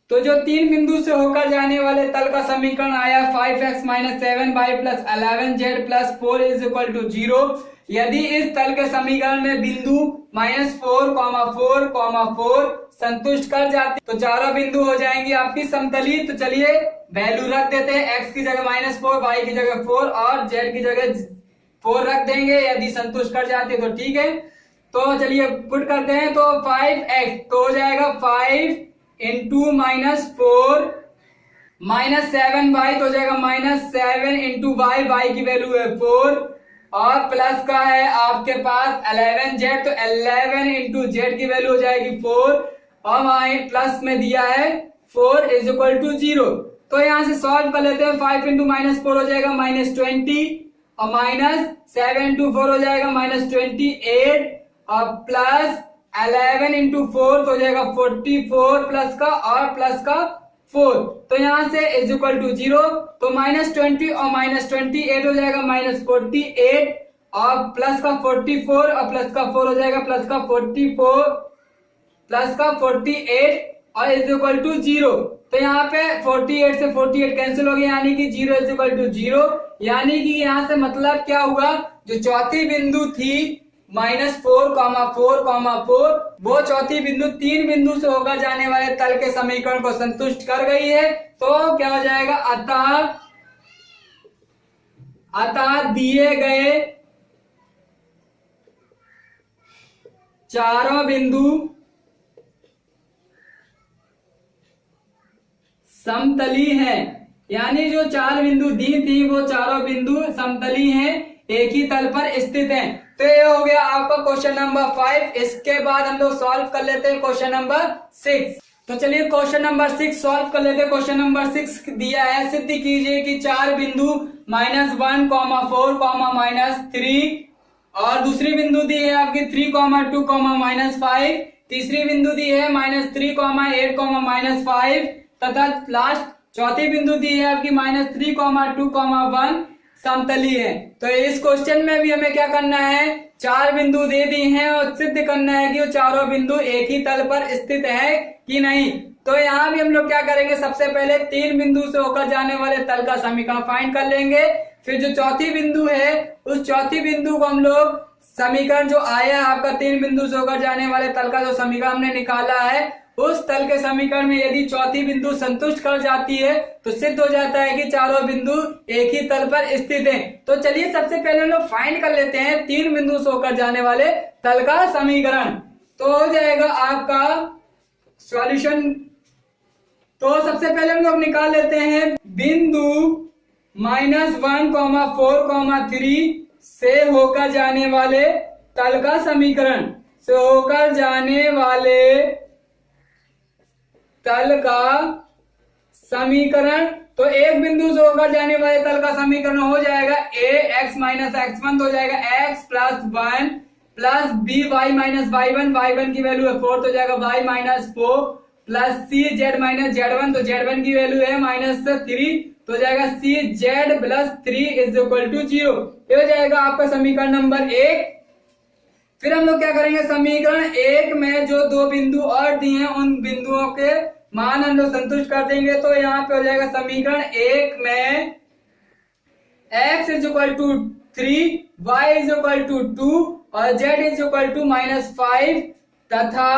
[SPEAKER 1] तो जो 3 बिंदु से होकर जाने वाले तल का समीकरण आया 5x - 7y + 11z + 4 = 0। यदि इस तल के समीकरण में बिंदु -4, 4, 4 संतुष्ट कर जाते तो चारों बिंदु हो जाएंगी आपकी समतली। तो चलिए वैल्यू रख देते हैं, x की जगह -4, y की जगह 4 और z की जगह 4 रख देंगे। यदि संतुष्ट कर जाते तो ठीक है। तो चलिए पुट करते हैं। तो 5x तो हो जाएगा 5 × -4 -7y तो हो जाएगा -7 × y, y की वैल्यू है 4 और प्लस का है आपके पास 11z तो 11 × z की वैल्यू हो जाएगी 4 और प्लस में दिया है 4 = 0। तो यहां से सॉल्व कर लेते हैं। 5 × -4 हो जाएगा -20 और -7 × 4 हो जाएगा -28 और प्लस 11 × 4 तो हो जाएगा 44 प्लस का और प्लस का 4। तो यहां से = 0 तो -20 और -28 हो जाएगा -48 और प्लस का 44 और प्लस का 4 हो जाएगा प्लस का 44 प्लस का 48 और = 0। तो यहाँ पे 48 से 48 कैंसिल हो गया यानी कि 0 = 0। यानी कि यहाँ से मतलब क्या हुआ, जो चौथी बिंदु थी -4, 4, 4 वो चौथी बिंदु 3 बिंदु से होकर जाने वाले तल के समीकरण को संतुष्ट कर गई है। तो क्या हो जाएगा, अतः दिए गए चारों बिंदु समतली हैं। यानी जो 4 बिंदु दी थी वो चारों बिंदु समतली हैं, एक ही तल पर स्थित हैं। तो ये हो गया आपका क्वेश्चन नंबर 5। इसके बाद हम लोग सॉल्व कर लेते हैं क्वेश्चन नंबर 6। तो चलिए क्वेश्चन नंबर 6 सॉल्व कर लेते हैं। क्वेश्चन नंबर 6 दिया है, सिद्ध कीजिए कि 4 बिंदु -1, 4, -3 और दूसरी बिंदु दी है आपकी 3, 2, -5, तीसरी बिंदु दी है -3, 8, -5 तथा लास्ट चौथी बिंदु दी है आपकी -3, 2, 1 समतली है। तो इस क्वेश्चन में भी हमें क्या करना है, 4 बिंदु दे दी हैं और सिद्ध करना है कि वो चारों बिंदु एक ही तल पर स्थित है कि नहीं। तो यहाँ भी हम लोग क्या करेंगे, सबसे पहले 3 बिंदु से होकर जाने वाले तल का समीकरण फाइंड कर लेंगे। फिर जो चौथी बिंदु है उस चौथी बिंदु को हम लोग समीकरण जो आया आपका 3 बिंदु से होकर जाने वाले तल का जो समीकरण हमने निकाला है उस तल के समीकरण में यदि चौथी बिंदु संतुष्ट कर जाती है तो सिद्ध हो जाता है कि चारों बिंदु एक ही तल पर स्थित हैं। तो चलिए सबसे पहले हम लोग फाइंड कर लेते हैं 3 बिंदु से होकर जाने वाले तल का समीकरण। तो हो जाएगा आपका सॉल्यूशन। तो सबसे पहले हम लोग निकाल लेते हैं बिंदु -1, 4, 3 से होकर जाने वाले तल का समीकरण, से होकर जाने वाले तल का समीकरण। तो एक बिंदु से होकर जाने वाले तल का समीकरण हो जाएगा ax - x1 तो हो जाएगा x + 1 plus by - y1, y1 की वैल्यू है 4 तो हो जाएगा y - 4 प्लस cz - z1 तो z1 की वैल्यू है -3 तो हो जाएगा cz + 3 = 0। ये हो जाएगा आपका समीकरण नंबर 1। फिर हम लोग क्या करेंगे, समीकरण 1 में जो 2 बिंदु और दिए हैं उन बिंदुओं के मान हम लोग संतुष्ट कर देंगे। तो यहाँ पे हो जाएगा समीकरण 1 में x = 3, y = 2 और z = -5 तथा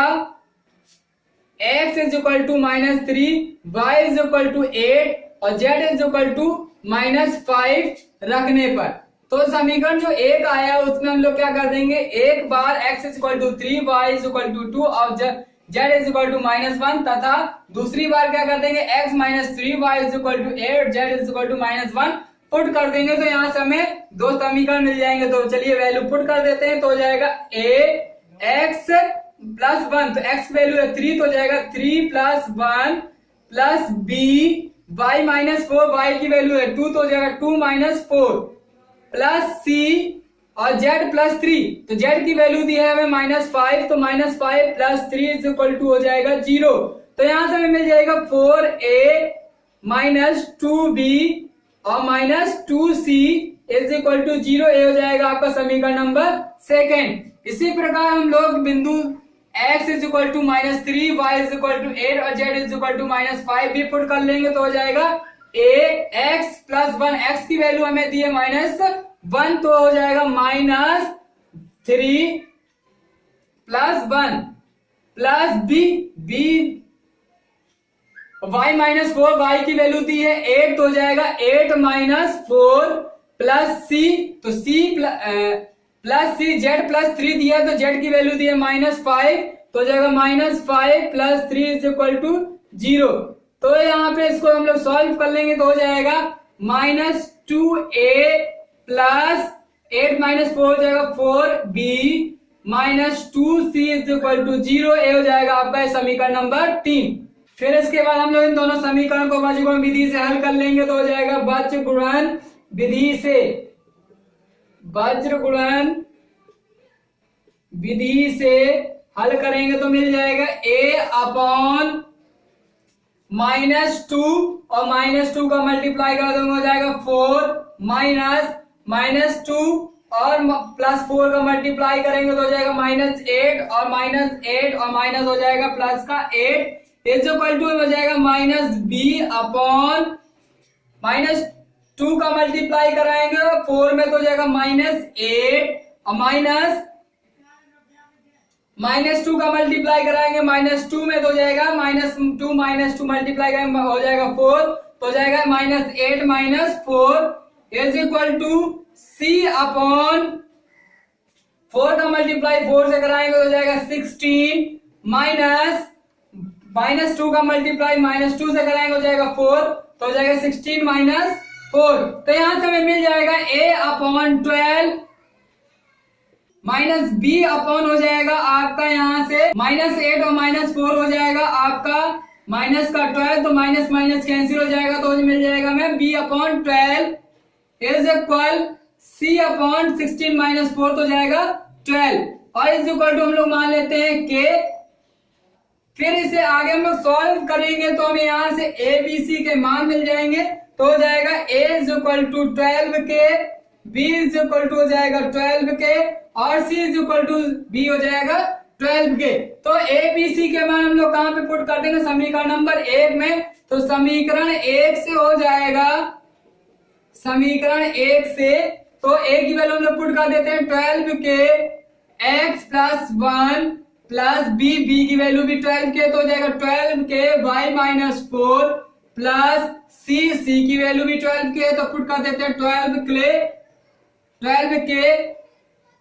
[SPEAKER 1] x = -3, y = 8 और z = -5 रखने पर। तो समीकरण जो 1 आया उसमें हम लोग क्या कर देंगे, एक बार x = 3, y = 2 और z = -1 तथा दूसरी बार क्या कर देंगे x - 3, y = 8, z = -1 पुट कर देंगे। तो यहाँ से हमें 2 समीकरण मिल जाएंगे। तो चलिए वैल्यू पुट कर देते हैं। तो हो जाएगा ax + 1 तो x वैल्यू है 3 तो हो जाएगा 3 + 1 प्लस b y - 4 y की वैल्यू है 2 तो हो जाएगा 2 - 4 प्लस c और z + 3 तो z की वैल्यू दी है हमें -5 तो -5 + 3 = हो जाएगा 0। तो यहां से हमें मिल जाएगा 4a - 2b और -2c इज इक्वल टू 0, ये हो जाएगा आपका समीकरण नंबर सेकेंड। इसी प्रकार हम लोग बिंदु x is equal to -3, y is equal to 8 और z इज इक्वल टू -5 भी पुट कर लेंगे तो हो जाएगा ax प्लस 1, x की वैल्यू हमें दी है -1 तो हो जाएगा -3 plus 1 plus b y -4, y की वैल्यू दी है 8 तो हो जाएगा 8 -4 प्लस c, तो c plus c, z plus 3 दिया तो z की वैल्यू दी है -5 तो हो जाएगा -5 प्लस 3 इज इक्वल टू 0। तो यहाँ पे इसको हम लोग सॉल्व कर लेंगे तो हो जाएगा -2a प्लस 8 -4 हो जाएगा 4b -2c is equal to 0, ये हो जाएगा आपका समीकरण नंबर 3। फिर इसके बाद हम लोग इन दोनों समीकरण को बज्रगुणन विधि से हल कर लेंगे तो हो जाएगा बज्रगुणन विधि से, वज्रगुणन विधि से हल करेंगे तो मिल जाएगा a अपॉन -2 और -2 का मल्टीप्लाई कर देंगे हो जाएगा 4 -2 और +4 का मल्टीप्लाई करेंगे तो हो जाएगा -8 और -8 और माइनस हो जाएगा प्लस का 8 इज इक्वल टू हो जाएगा -b अपॉन -2 का मल्टीप्लाई कराएंगे 4 में तो हो जाएगा -8 और -2 का मल्टीप्लाई कराएंगे -2 में तो हो जाएगा -2 मल्टीप्लाई करेंगे हो जाएगा 4 तो हो जाएगा -8 -4 is equal to c upon 4 का मल्टीप्लाई 4 से कराएंगे तो हो जाएगा 16 -2 का मल्टीप्लाई -2 से कराएंगे हो जाएगा 4 तो हो जाएगा 16 -4। तो यहां से हमें मिल जाएगा a अपॉन 12 -b अपॉन हो जाएगा आपका यहां से -8 और -4 हो जाएगा आपका माइनस का 12 तो माइनस माइनस कैंसिल हो जाएगा तो मिल जाएगा हमें b upon 12 is equal c upon 16 -4 तो जाएगा 12 और इज इक्वल टू हम लोग मान लेते हैं k। फिर इसे आगे हम लोग सॉल्व करेंगे तो हमें यहां से a b c के मान मिल जाएंगे तो हो जाएगा a is equal to 12k, b is equal to हो जाएगा 12k और c is equal to b हो जाएगा 12k। तो a b c के मान हम लोग कहां पे पुट कर देंगे समीकरण नंबर 1 में, तो समीकरण 1 से हो जाएगा समीकरण 1 से तो a की वैल्यू हम लोग पुट कर देते हैं 12k x plus 1 plus b की वैल्यू भी 12k तो हो जाएगा 12k y -4 प्लस c की वैल्यू भी 12k तो पुट कर देते हैं 12k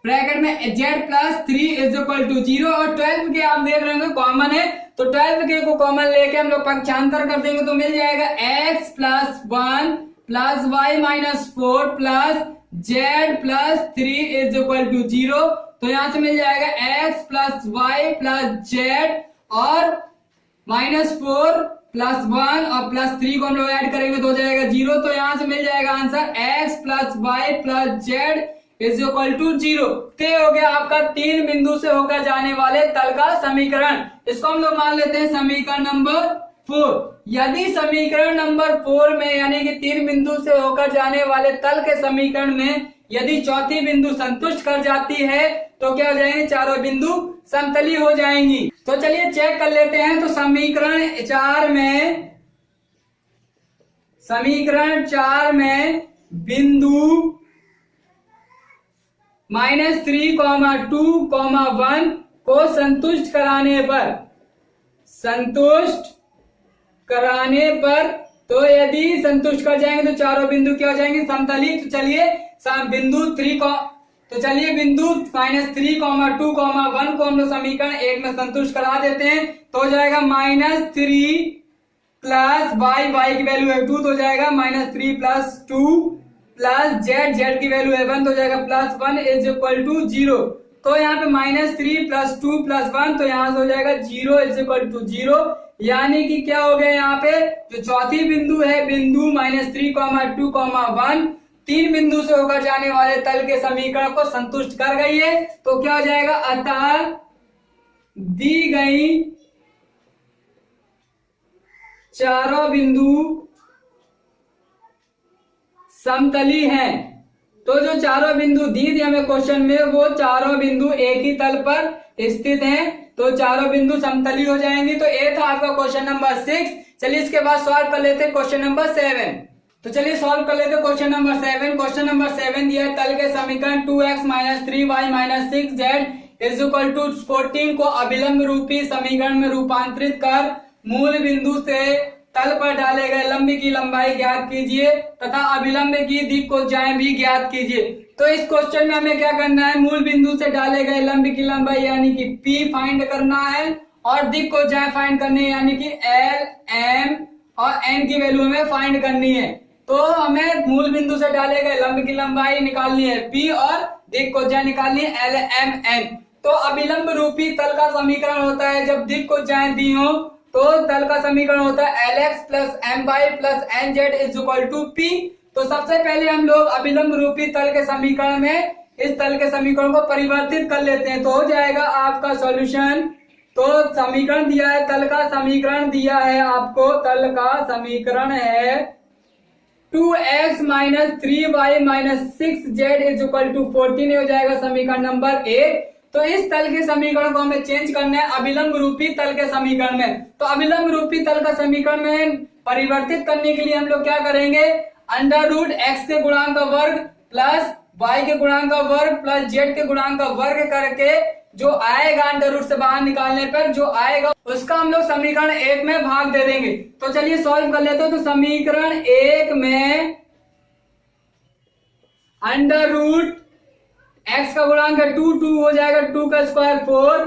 [SPEAKER 1] ब्रैकेट में z plus 3 is equal to 0 और 12k आप देख रहे होंगे कॉमन है तो 12k को कॉमन लेके हम लोग पक्षांतर कर देंगे तो मिल जाएगा x plus 1 plus y -4 plus z plus 3 is equal to 0। तो यहां से मिल जाएगा x plus y plus z और -4 प्लस 1 और प्लस 3 को हम लोग ऐड करेंगे तो हो जाएगा 0। तो यहां से मिल जाएगा answer x plus y plus z is equal to 0। ते हो गया आपका 3 बिंदु से होकर जाने वाले तल का समीकरण। इसको हम लोग मान लेते हैं समीकरण नंबर 4। यदि समीकरण नंबर 4 में यानी कि 3 बिंदु से होकर जाने वाले तल के समीकरण में यदि चौथी बिंदु संतुष्ट कर जाती है तो क्या हो जाएंगे, चारों बिंदु समतली हो जाएंगी। तो चलिए चेक कर लेते हैं। तो समीकरण 4 में बिंदु -3, 2, 1 को संतुष्ट कराने पर तो यदि संतुष्ट कर जाएंगे तो चारों बिंदु क्या हो जाएंगे, समतली। तो चलिए बिंदु -3, -3, 2, 1 को हम लोग समीकरण 1 में संतुष्ट करा देते हैं तो हो जाएगा -3 प्लस y की वैल्यू है 2 तो हो जाएगा -3 प्लस 2 प्लस z की वैल्यू है 1 तो हो जाएगा प्लस 1 इज इक्वल टू 0। तो यहाँ पे -3 प्लस 2 प्लस 1 तो यहाँ से हो जाएगा 0 इज इक्वल टू 0। यानी कि क्या हो गया, यहाँ पे जो चौथी बिंदु है बिंदु -3, 2, 1 3 बिंदु से होकर जाने वाले तल के समीकरण को संतुष्ट कर गई है। तो क्या हो जाएगा, अतः दी गई चारों बिंदु समतली हैं। तो जो चारों बिंदु दी थी हमें क्वेश्चन में, वो चारों बिंदु एक ही तल पर स्थित हैं, तो चारों बिंदु समतली हो जाएंगी। तो ये था आपका क्वेश्चन नंबर 6। चलिए इसके बाद सॉल्व कर लेते हैं क्वेश्चन नंबर 7। तो चलिए सॉल्व कर लेते हैं क्वेश्चन नंबर 7। क्वेश्चन नंबर 7 दिया है, तल के समीकरण 2x - 3y - 6z = 14 को अभिलंब रूपी समीकरण में रूपांतरित कर मूल बिंदु से तल पर डाले गए लंब की लंबाई ज्ञात कीजिए तथा अभिलंब की दिक्कोज्जाएं भी ज्ञात कीजिए। तो इस क्वेश्चन में हमें क्या करना है, मूल बिंदु से डाले गए लंब की लंबाई यानी कि P फाइंड करना है और दिक्कोज्जाएं फाइंड करनी है यानी कि L, M और N की वैल्यू हमें फाइंड करनी है। तो हमें मूल बिंदु से डाले गए लंब की लंबाई निकालनी है P और दिक्कोज्जाएं निकालनी है L, M, N। तो अभिलंब रूपी तल का समीकरण होता है, जब दिक्कोज्जाएं दी हो तो तल का समीकरण होता है Lx + My + Nz = P। तो सबसे पहले हम लोग अभिलंब रूपी तल के समीकरण में इस तल के समीकरण को परिवर्तित कर लेते हैं, तो हो जाएगा आपका सॉल्यूशन। तो समीकरण दिया है, तल का समीकरण दिया है आपको, तल का समीकरण है 2x - 3y - 6z = 14 हो जाएगा समीकरण नंबर 1। तो इस तल के समीकरण को हमें चेंज करना है अभिलंब रूपी तल के समीकरण में। तो अभिलंब रूपी तल का समीकरण में परिवर्तित करने के लिए हम लोग क्या करेंगे, √x के गुणांक का वर्ग प्लस y के गुणांक का वर्ग प्लस z के गुणांक का वर्ग करके जो आएगा √, से बाहर निकालने पर जो आएगा उसका हम लोग समीकरण 1 में भाग दे देंगे। तो चलिए सॉल्व कर लेते हैं। तो समीकरण 1 में x का गुणांक है 2, 2 हो जाएगा 2 का स्क्वायर 4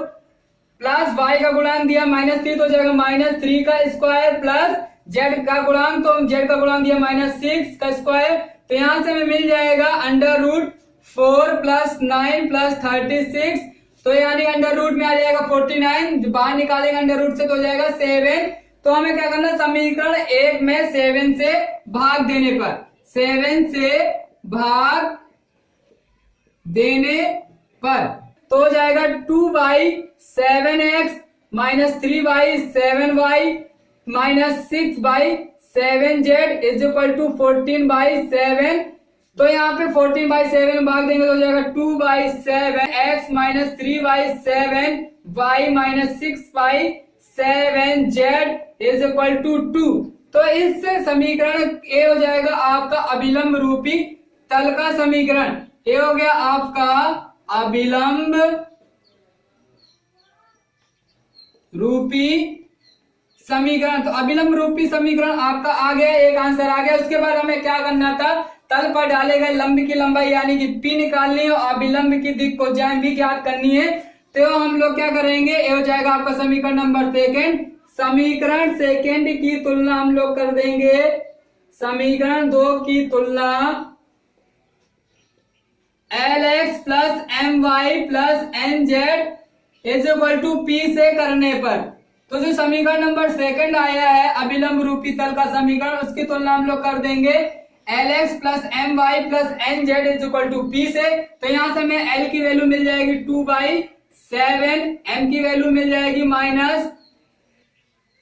[SPEAKER 1] प्लस y का गुणांक दिया -3 तो हो जाएगा -3 का स्क्वायर प्लस z का गुणांक, तो z का गुणांक दिया -6 का स्क्वायर। तो यहां से हमें मिल जाएगा √4 + 9 + 36, तो यानी √ में आ जाएगा 49, बाहर निकालेंगे √ से तो हो जाएगा 7। तो हमें क्या करना है, समीकरण 1 में 7 से भाग देने पर, 7 से भाग देने पर तो हो जाएगा 2/7x - 3/7y - 6/7z = 14/7। तो यहाँ पे 14/7 भाग देंगे तो हो जाएगा 2/7x - 3/7y - 6/7z = 2। तो इससे समीकरण ए हो जाएगा आपका अभिलंब रूपी तल का समीकरण। ये हो गया आपका अभिलंब रूपी समीकरण। तो अभिलंब रूपी समीकरण आपका आ गया, एक आंसर आ गया। उसके बाद हमें क्या करना था, तल पर डाले गए लंब की लंबाई यानी कि P निकालनी है और अभिलंब की दिक्कोज्जाएं भी ज्ञात करनी है। तो हम लोग क्या करेंगे, ये हो जाएगा आपका समीकरण नंबर 2। समीकरण 2 की तुलना हम लोग कर देंगे समीकरण 2 की तुलना Lx + My + Nz = P से करने पर, तो जो समीकरण नंबर 2 आया है अभिलंब रूपी तल का समीकरण, उसकी तुलना हम लोग कर देंगे Lx + My + Nz = P से। तो यहां से हमें L की वैल्यू मिल जाएगी 2/7, M की वैल्यू मिल जाएगी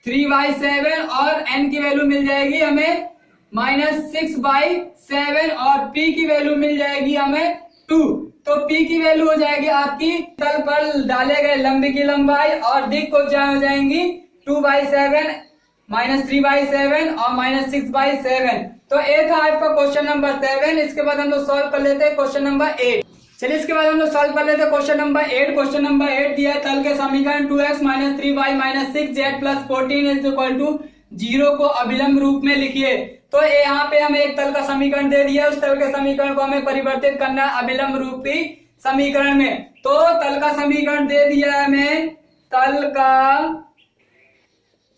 [SPEAKER 1] -3/7 और N की वैल्यू मिल जाएगी हमें -6/7 और P की वैल्यू मिल जाएगी हमें 2। तो P की वैल्यू हो जाएगी आपकी तल पर डाले गए लंब की लंबाई और दिक्कोज्जाएं हो जाएंगी 2/7 -3/7 और -6/7। तो ये था आपका क्वेश्चन नंबर 7। इसके बाद हम लोग सॉल्व कर लेते हैं क्वेश्चन नंबर 8। चलिए इसके बाद हम लोग सॉल्व कर लेते हैं क्वेश्चन नंबर 8। क्वेश्चन नंबर 8 दिया है, तल के समीकरण 2x - 3y - 6z + 14 = 0 को अभिलंब रूप में लिखिए। तो यहाँ पे हमें एक तल का समीकरण दे दिया, उस तल के समीकरण को हमें परिवर्तित करना है अभिलंब रूपी समीकरण में। तो तल का समीकरण दे दिया है हमें, तल का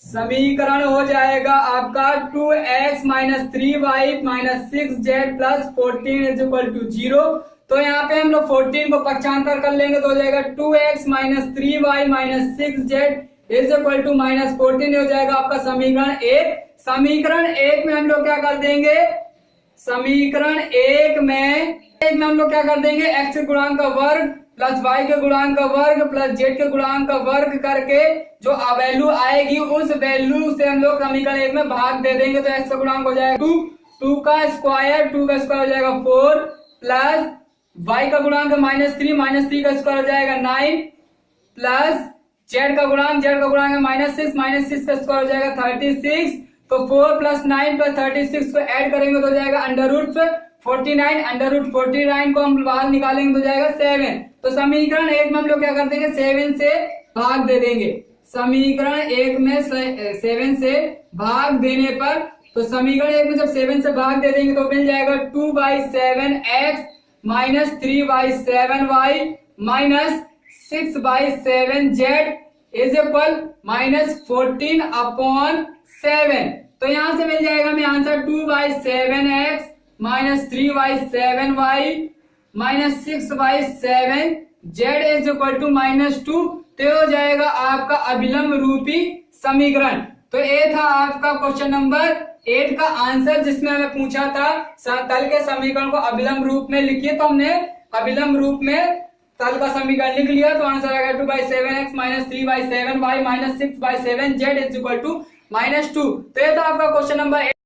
[SPEAKER 1] समीकरण हो जाएगा आपका 2x - 3y - 6z + 14 = 0। तो यहाँ पे हम लोग 14 को पक्षांतर कर लेंगे तो हो जाएगा 2x - 3y - 6z = -14 हो जाएगा आपका समीकरण 1। समीकरण 1 में हम लोग क्या कर देंगे, समीकरण 1 में हम लोग क्या कर देंगे, x के गुणांक का वर्ग प्लस y के गुणांक का वर्ग प्लस z के गुणांक का वर्ग करके जो वैल्यू आएगी उस वैल्यू से हम लोग समीकरण 1 में भाग दे देंगे। तो x का गुणांक हो जाएगा 2 2 का स्क्वायर हो जाएगा 4 प्लस y का गुणांक -3 का स्क्वायर हो जाएगा 9 प्लस z का गुणांक है -6 का स्क्वायर हो जाएगा 36। तो 4 प्लस 9 प्लस 36 को ऐड करेंगे तो हो जाएगा √49 को हम बाहर निकालेंगे तो हो जाएगा 7। तो समीकरण 1 में हम लोग क्या कर देंगे 7 से भाग दे देंगे। समीकरण 1 में 7 से भाग देने पर, तो समीकरण 1 में जब 7 से भाग दे देंगे तो मिल जाएगा 2/7x minus 3/7y minus 6/7z is equal -14/7। तो यहां से मिल जाएगा हमें answer 2/7x minus 3/7y minus 6/7z is equal to -2। तो हो जाएगा आपका अभिलंब रूपी समीकरण। तो ये था आपका क्वेश्चन नंबर 8 का आंसर, जिसमें हमें पूछा था तल के समीकरण को अभिलंब रूप में लिखिए। तो हमने अभिलंब रूप में तल का समीकरण लिख लिया, तो आंसर आएगा 2/7x minus 3/7y minus 6/7z is equal to -2। तो ये था आपका क्वेश्चन नंबर 8।